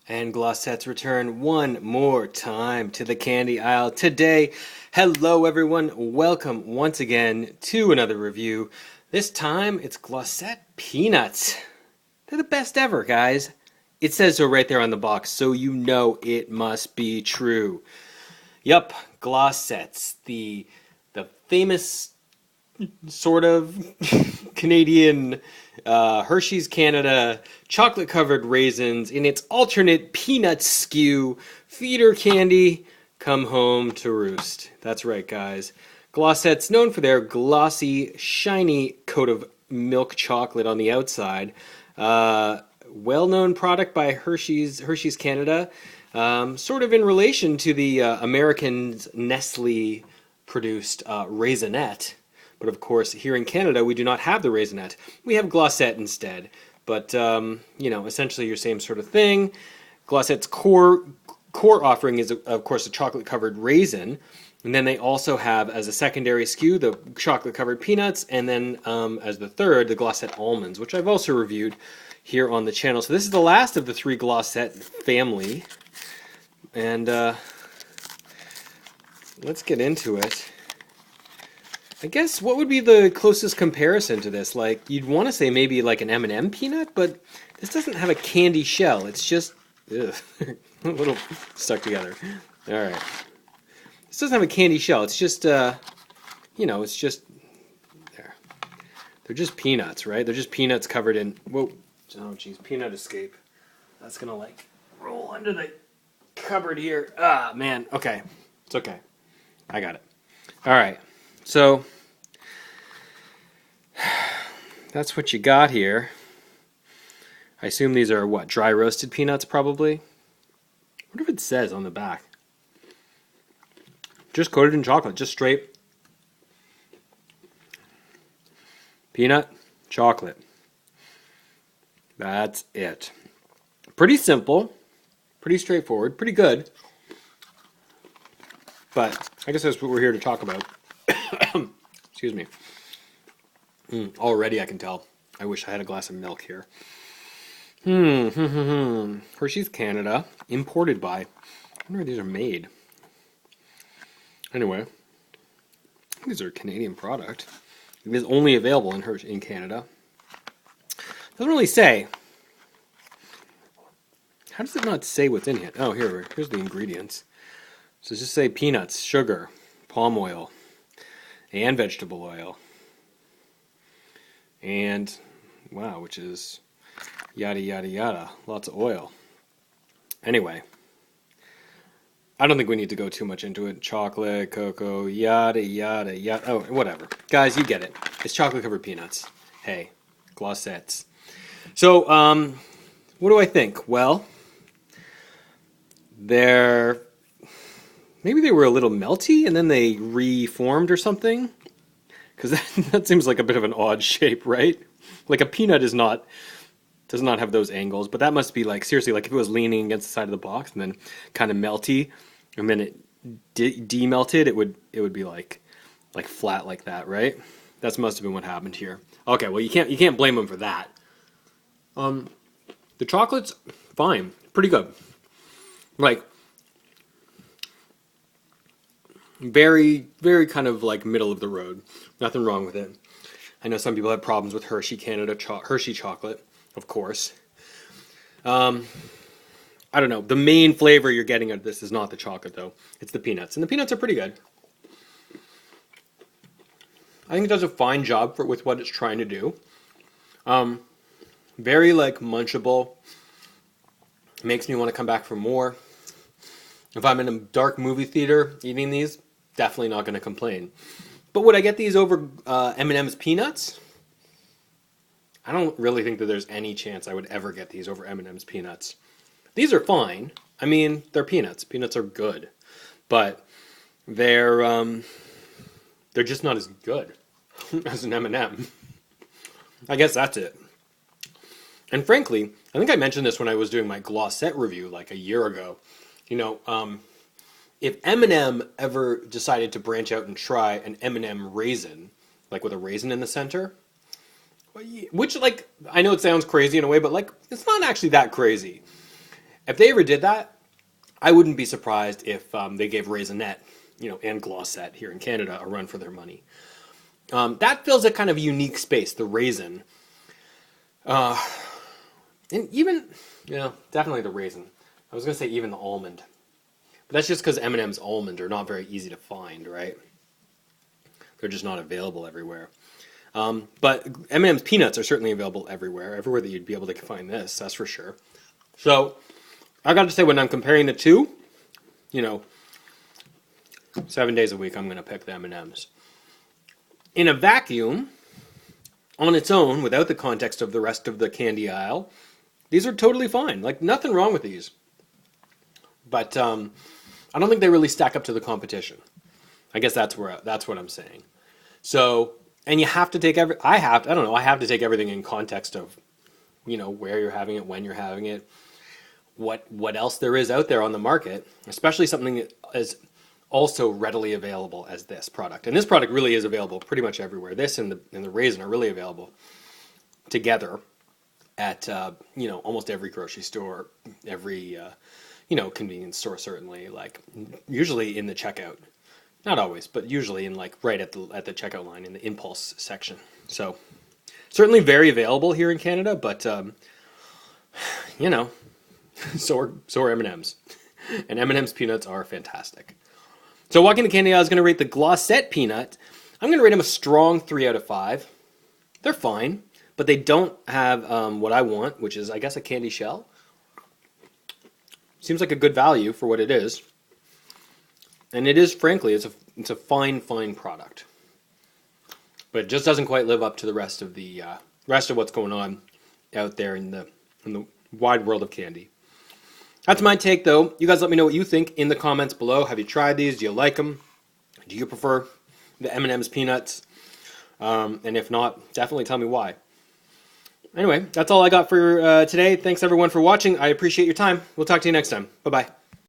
And Glossette's return one more time to the candy aisle today. Hello, everyone. Welcome once again to another review. This time it's Glosette Peanuts. They're the best ever, guys. It says so right there on the box, so you know it must be true. Yup, Glossettes, the famous sort of Canadian Hershey's Canada chocolate covered raisins in its alternate peanut skew feeder candy come home to roost. That's right, guys. Glossette's known for their glossy, shiny coat of milk chocolate on the outside. Well-known product by Hershey's Canada, sort of in relation to the American Nestle produced Raisinette. But of course, here in Canada, we do not have the Raisinette. We have Glosette instead. But, essentially your same sort of thing. Glossette's core offering is, of course, a chocolate-covered raisin. And then they also have, as a secondary SKU, the chocolate-covered peanuts. And then, as the third, the Glosette almonds, which I've also reviewed here on the channel. So this is the last of the three Glosette family. And let's get into it. I guess what would be the closest comparison to this? Like, you'd want to say maybe like an M&M peanut, but this doesn't have a candy shell. It's just a little stuck together. All right. This doesn't have a candy shell. It's just, it's just, there. They're just peanuts, right? They're just peanuts covered in, whoa, oh, geez, peanut escape. That's going to, like, roll under the cupboard here. Ah, man. Okay. It's okay. I got it. All right. So, that's what you got here. I assume these are, what, dry roasted peanuts, probably? I wonder if it says on the back. Just coated in chocolate, just straight peanut chocolate. That's it. Pretty simple, pretty straightforward, pretty good. But I guess that's what we're here to talk about. Excuse me. Already I can tell. I wish I had a glass of milk here. Hershey's Canada, imported by. I wonder where these are made. Anyway, I think these are a Canadian product. It is only available in Canada. Doesn't really say. How does it not say what's in here? Oh, here's the ingredients. So just say peanuts, sugar, palm oil, and vegetable oil. And, wow, which is yada, yada, yada. Lots of oil. Anyway, I don't think we need to go too much into it. Chocolate, cocoa, yada, yada, yada. Oh, whatever. Guys, you get it. It's chocolate-covered peanuts. Hey, Glossettes. So, what do I think? Well, maybe they were a little melty and then they reformed or something. Because that seems like a bit of an odd shape, right? Like a peanut does not have those angles, but that must be like, seriously, like if it was leaning against the side of the box and then kind of melty, and then it demelted, it would be like flat like that, right? That must have been what happened here. Okay, well you can't blame them for that. The chocolate's fine, pretty good. Like very, very kind of like middle of the road. Nothing wrong with it. I know some people have problems with Hershey Canada Hershey chocolate, of course. I don't know. The main flavor you're getting out of this is not the chocolate, though. It's the peanuts. And the peanuts are pretty good. I think it does a fine job with what it's trying to do. Very, like, munchable. Makes me want to come back for more. If I'm in a dark movie theater eating these, definitely not going to complain. But would I get these over M&M's Peanuts? I don't really think that there's any chance I would ever get these over M&M's Peanuts. These are fine. I mean, they're peanuts. Peanuts are good. But they're just not as good as an M&M. I guess that's it. And frankly, I think I mentioned this when I was doing my Glosette review like a year ago. If M&M ever decided to branch out and try an M&M raisin, like with a raisin in the center, which, like, I know it sounds crazy in a way, but, like, it's not actually that crazy. If they ever did that, I wouldn't be surprised if they gave Raisinette, and Glosette here in Canada a run for their money. That fills a kind of unique space, the raisin. And even, definitely the raisin. I was going to say even the almond. But that's just because M&M's almond are not very easy to find, right? They're just not available everywhere. But M&M's peanuts are certainly available everywhere that you'd be able to find this, that's for sure. So I got to say, when I'm comparing the two, 7 days a week, I'm going to pick the M&M's. In a vacuum, on its own, without the context of the rest of the candy aisle, these are totally fine. Like, nothing wrong with these. But I don't think they really stack up to the competition. I guess that's what I'm saying. So, and you have to take I have to take everything in context of, where you're having it, when you're having it, what else there is out there on the market, especially something that is also readily available as this product. And this product really is available pretty much everywhere. This and the raisin are really available together at almost every grocery store, every convenience store, certainly, like usually in the checkout. Not always, but usually in right at the checkout line in the impulse section. So certainly very available here in Canada, but so are M&Ms. And M&M's peanuts are fantastic. So walking the candy aisle, I was going to rate the Glosette Peanut. I'm going to rate them a strong 3 out of 5. They're fine, but they don't have what I want, which is, I guess, a candy shell. Seems like a good value for what it is. And it is, frankly, it's a fine product. But it just doesn't quite live up to the rest of what's going on out there in the wide world of candy. That's my take, though. You guys let me know what you think in the comments below. Have you tried these? Do you like them? Do you prefer the M&M's peanuts? And if not, definitely tell me why. Anyway, that's all I got for today. Thanks, everyone, for watching. I appreciate your time. We'll talk to you next time. Bye-bye.